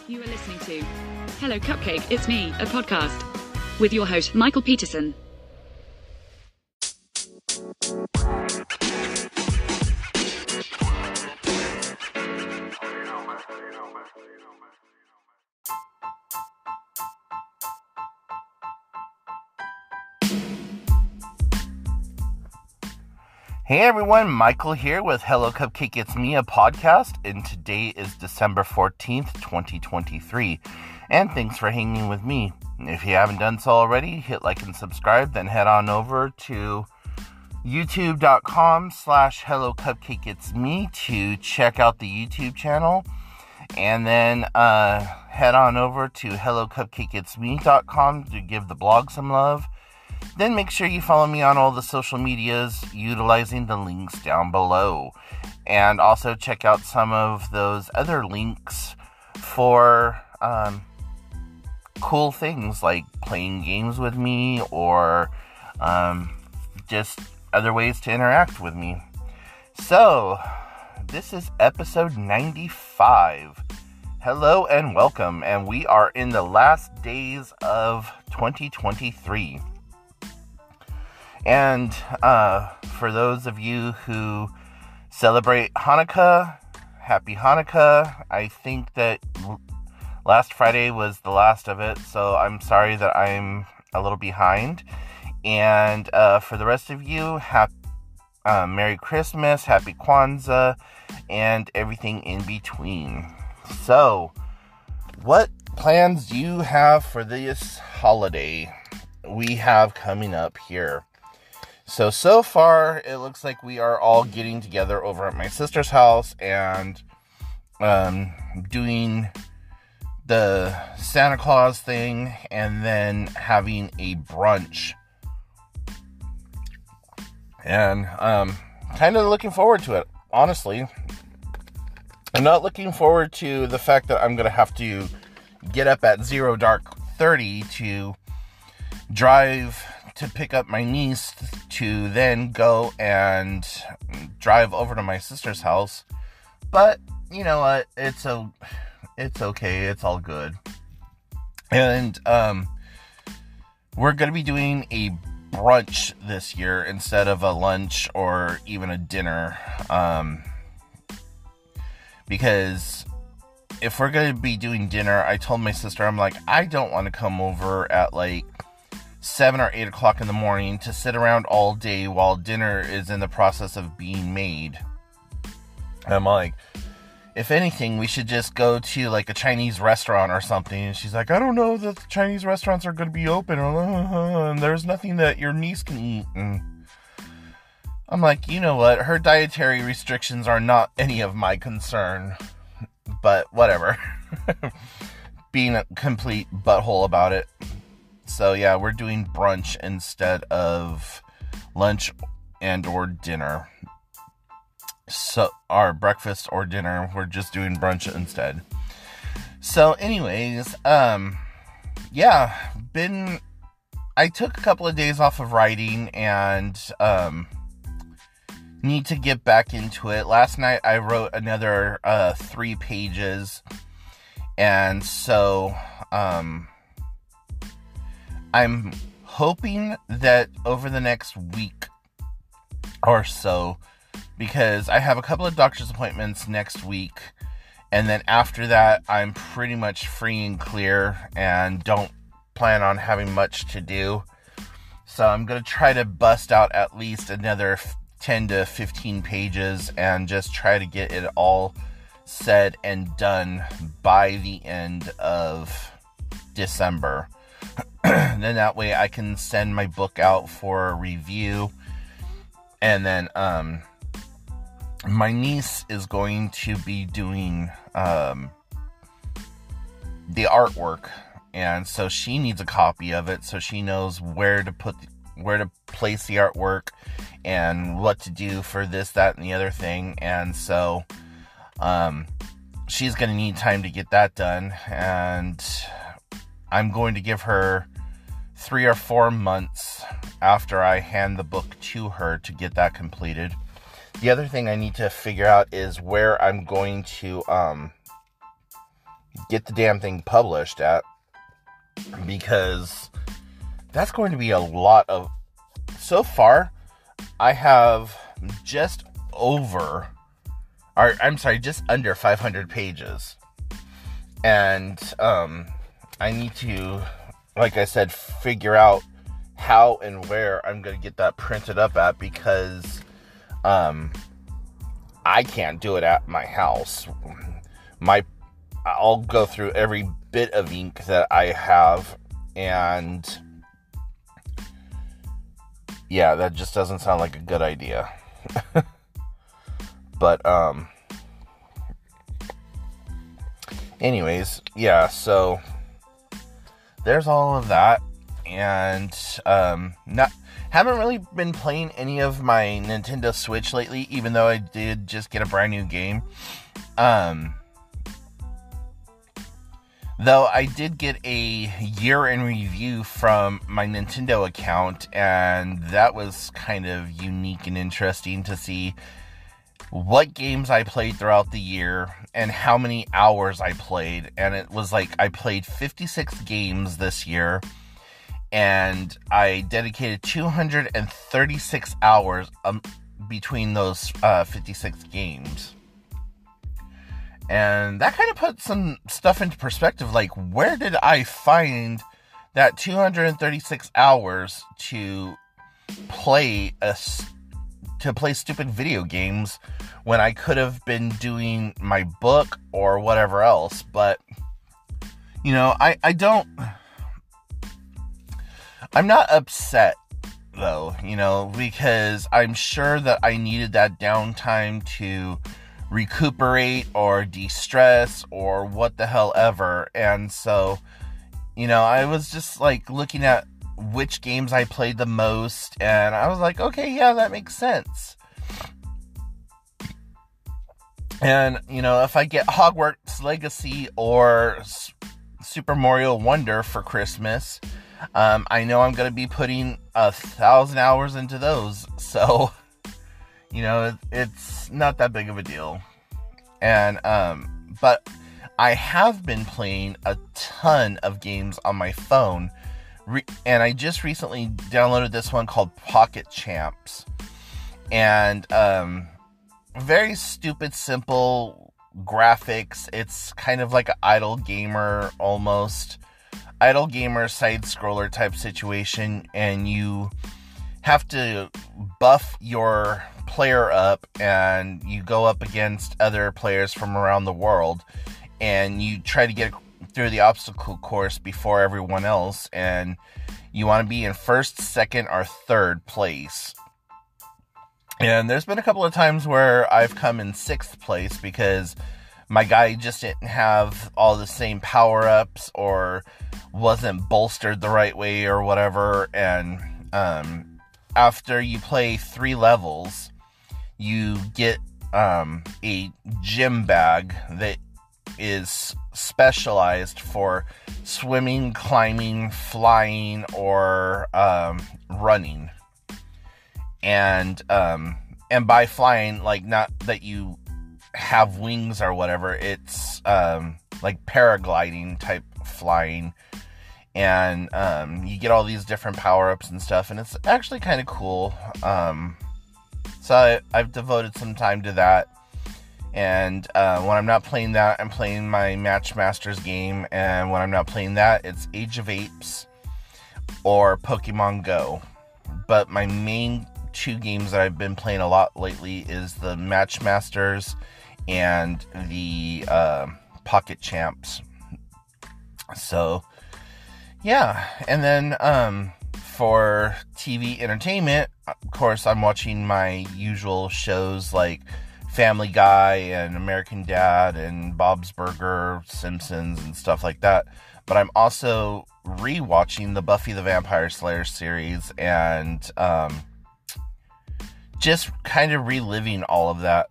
You are listening to Hello Cupcake, It's Me, a podcast with your host, Michael Peterson. Hey everyone, Michael here with Hello Cupcake, It's Me, a podcast, and today is December 14th, 2023, and thanks for hanging with me. If you haven't done so already, hit like and subscribe, then head on over to youtube.com/hellocupcakeitsme to check out the YouTube channel, and then head on over to hellocupcakeitsme.com to give the blog some love. Then make sure you follow me on all the social medias utilizing the links down below. And also check out some of those other links for cool things like playing games with me or just other ways to interact with me. So, this is episode 95. Hello and welcome. And we are in the last days of 2023. And for those of you who celebrate Hanukkah, happy Hanukkah. I think that last Friday was the last of it, so I'm sorry that I'm a little behind. And for the rest of you, Merry Christmas, Happy Kwanzaa, and everything in between. So, what plans do you have for this holiday we have coming up here? So far, it looks like we are all getting together over at my sister's house and doing the Santa Claus thing and then having a brunch. And kind of looking forward to it, honestly. I'm not looking forward to the fact that I'm going to have to get up at 0:30 to drive to pick up my niece to then go and drive over to my sister's house. But, you know what, it's okay, it's all good. And, we're gonna be doing a brunch this year instead of a lunch or even a dinner, because if we're gonna be doing dinner, I told my sister, I'm like, I don't want to come over at like 7 or 8 o'clock in the morning to sit around all day while dinner is in the process of being made. And I'm like, if anything, we should just go to like a Chinese restaurant or something. And she's like, I don't know that the Chinese restaurants are going to be open, and there's nothing that your niece can eat. And I'm like, you know what? Her dietary restrictions are not any of my concern, but whatever. Being a complete butthole about it. So yeah, we're doing brunch instead of lunch and or dinner. So our breakfast or dinner, we're just doing brunch instead. So anyways, yeah, I took a couple of days off of writing and need to get back into it. Last night I wrote another 3 pages, and so I'm hoping that over the next week or so, because I have a couple of doctor's appointments next week, and then after that, I'm pretty much free and clear and don't plan on having much to do. So I'm going to try to bust out at least another 10 to 15 pages and just try to get it all said and done by the end of December. Then that way I can send my book out for a review. And then my niece is going to be doing the artwork, and so she needs a copy of it so she knows where to place the artwork and what to do for this, that, and the other thing. And so she's going to need time to get that done, and I'm going to give her 3 or 4 months after I hand the book to her to get that completed. The other thing I need to figure out is where I'm going to get the damn thing published at, because that's going to be a lot of... So far, I have just under 500 pages. And I need to, like I said, figure out how and where I'm going to get that printed up at, because I can't do it at my house. I'll go through every bit of ink that I have, and yeah, that just doesn't sound like a good idea. But anyways, yeah, so there's all of that, and haven't really been playing any of my Nintendo Switch lately, even though I did just get a brand new game. Though I did get a year in review from my Nintendo account, and that was kind of unique and interesting to see what games I played throughout the year and how many hours I played. And it was like I played 56 games this year, and I dedicated 236 hours between those 56 games. And that kind of put some stuff into perspective, like, where did I find that 236 hours to play stupid video games when I could have been doing my book or whatever else? But, you know, I'm not upset, though, you know, because I'm sure that I needed that downtime to recuperate or de-stress or what the hell ever. And so, you know, I was just like looking at which games I played the most, and I was like, okay, yeah, that makes sense. And, you know, if I get Hogwarts Legacy or Super Mario Wonder for Christmas, I know I'm going to be putting 1,000 hours into those. So, you know, it's not that big of a deal. And, but I have been playing a ton of games on my phone. And I just recently downloaded this one called Pocket Champs. And, very stupid, simple graphics. It's kind of like an idle gamer, almost. Idle gamer side-scroller type situation. And you have to buff your player up, and you go up against other players from around the world, and you try to get through the obstacle course before everyone else, and you want to be in first, second, or third place. And there's been a couple of times where I've come in 6th place because my guy just didn't have all the same power-ups or wasn't bolstered the right way or whatever. And after you play 3 levels, you get a gym bag that is specialized for swimming, climbing, flying, or running. And by flying, like, not that you have wings or whatever, it's like paragliding type flying. And you get all these different power-ups and stuff, and it's actually kind of cool. So I've devoted some time to that. And when I'm not playing that, I'm playing my Matchmasters game. And when I'm not playing that, it's Age of Apes or Pokemon Go. But my main 2 games that I've been playing a lot lately is the Matchmasters and the Pocket Champs. So, yeah. And then for TV entertainment, of course, I'm watching my usual shows like Family Guy and American Dad and Bob's Burger, Simpsons, and stuff like that. But I'm also rewatching the Buffy the Vampire Slayer series and just kind of reliving all of that.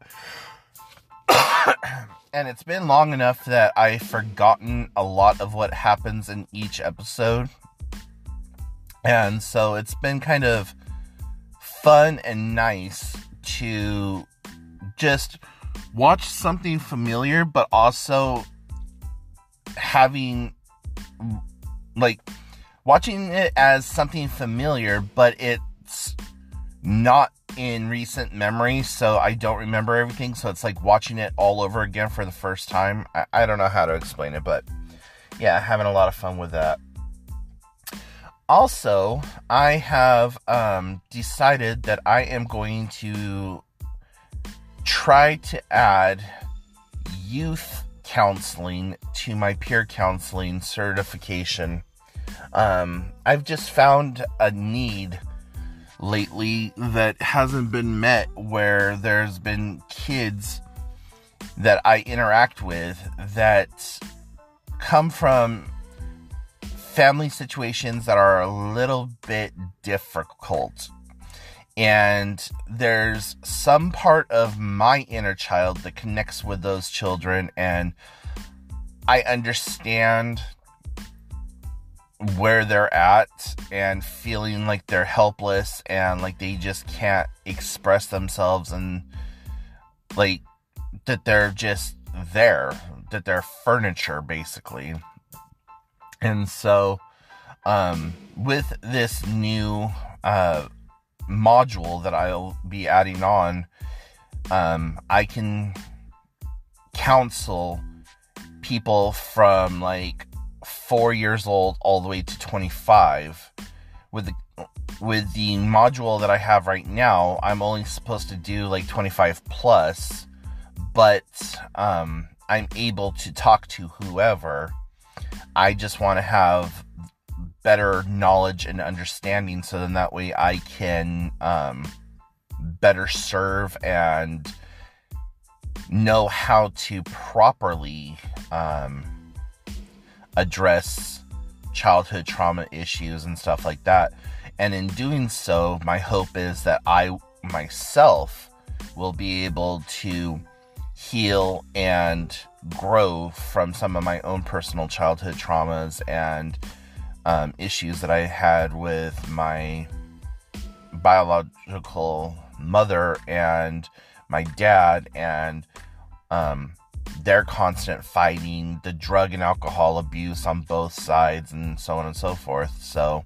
And it's been long enough that I've forgotten a lot of what happens in each episode. And so it's been kind of fun and nice to just watch something familiar, but also having, like, watching it as something familiar, but it's not in recent memory, so I don't remember everything, so it's like watching it all over again for the first time. I don't know how to explain it, but yeah, having a lot of fun with that. Also, I have decided that I am going to try to add youth counseling to my peer counseling certification. I've just found a need lately that hasn't been met, where there's been kids that I interact with that come from family situations that are a little bit difficult. And there's some part of my inner child that connects with those children, and I understand where they're at and feeling like they're helpless and like they just can't express themselves, and like that they're just there, that they're furniture basically. And so with this new module that I'll be adding on, I can counsel people from like 4 years old all the way to 25. With the module that I have right now, I'm only supposed to do like 25 plus, but I'm able to talk to whoever. I just want to have better knowledge and understanding, so then that way I can better serve and know how to properly address childhood trauma issues and stuff like that. And in doing so, my hope is that I myself will be able to heal and grow from some of my own personal childhood traumas and issues that I had with my biological mother and my dad, and their constant fighting, the drug and alcohol abuse on both sides, and so on and so forth. So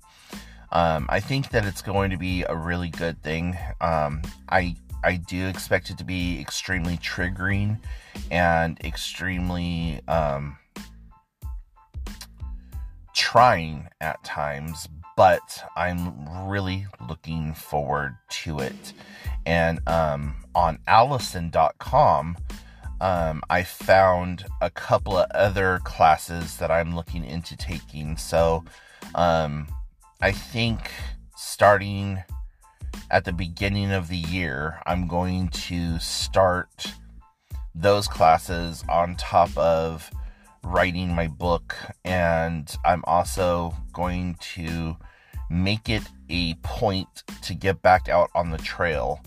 I think that it's going to be a really good thing. I do expect it to be extremely triggering and extremely trying at times, but I'm really looking forward to it. And on Allison.com, I found a couple of other classes that I'm looking into taking. So I think starting at the beginning of the year, I'm going to start those classes on top of writing my book, and I'm also going to make it a point to get back out on the trail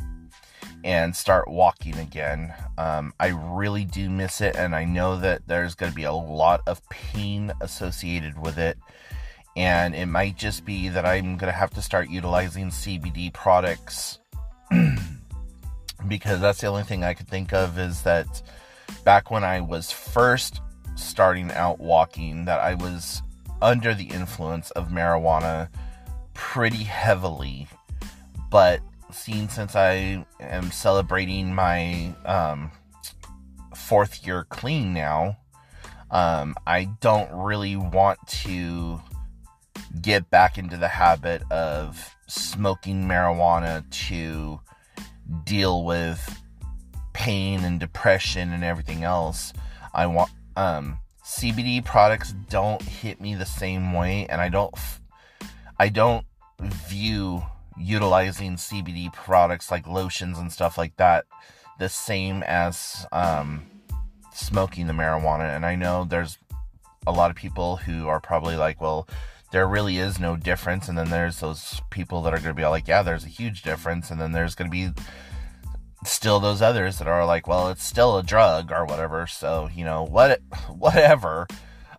and start walking again. I really do miss it, and I know that there's going to be a lot of pain associated with it, and it might just be that I'm going to have to start utilizing CBD products because that's the only thing I could think of, is that back when I was first starting out walking, that I was under the influence of marijuana pretty heavily. But since I am celebrating my 4th year clean now, I don't really want to get back into the habit of smoking marijuana to deal with pain and depression and everything else. I want CBD products don't hit me the same way, and I don't view utilizing CBD products like lotions and stuff like that the same as smoking the marijuana. And I know there's a lot of people who are probably like, well, there really is no difference. And then there's those people that are going to be all like, yeah, there's a huge difference. And then there's going to be still those others that are like, well, it's still a drug or whatever. So, whatever.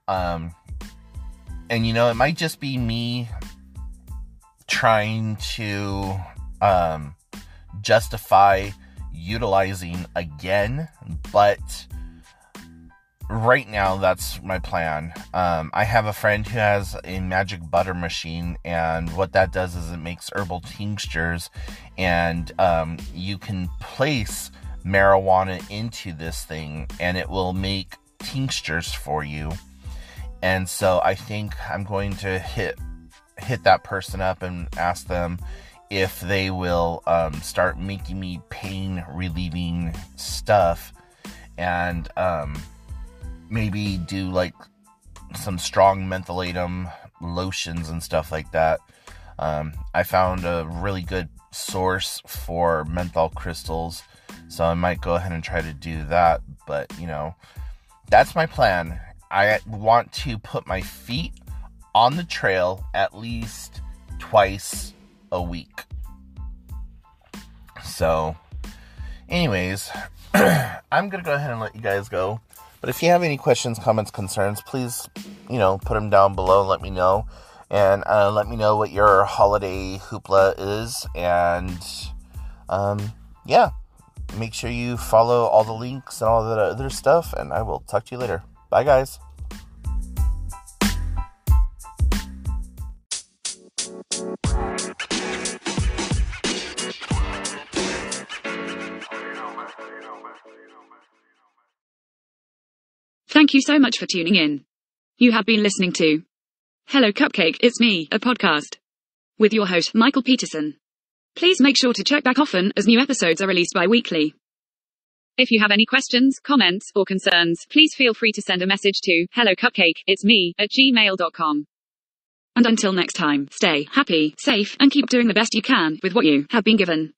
And, it might just be me trying to justify utilizing again, but right now, that's my plan. I have a friend who has a magic butter machine, and what that does is it makes herbal tinctures, and you can place marijuana into this thing, and it will make tinctures for you. And so I think I'm going to hit that person up and ask them if they will start making me pain relieving stuff, and maybe do like some strong mentholatum lotions and stuff like that. I found a really good source for menthol crystals, so I might go ahead and try to do that. But that's my plan. I want to put my feet on the trail at least twice a week. So anyways, I'm gonna go ahead and let you guys go. But if you have any questions, comments, concerns, please, put them down below and let me know. And let me know what your holiday hoopla is. And, yeah, make sure you follow all the links and all that other stuff. And I will talk to you later. Bye, guys. Thank you so much for tuning in. You have been listening to Hello Cupcake, It's Me, a podcast with your host, Michael Peterson. Please make sure to check back often as new episodes are released bi-weekly. If you have any questions, comments, or concerns, please feel free to send a message to hellocupcakeitsme@gmail.com. And until next time, stay happy, safe, and keep doing the best you can with what you have been given.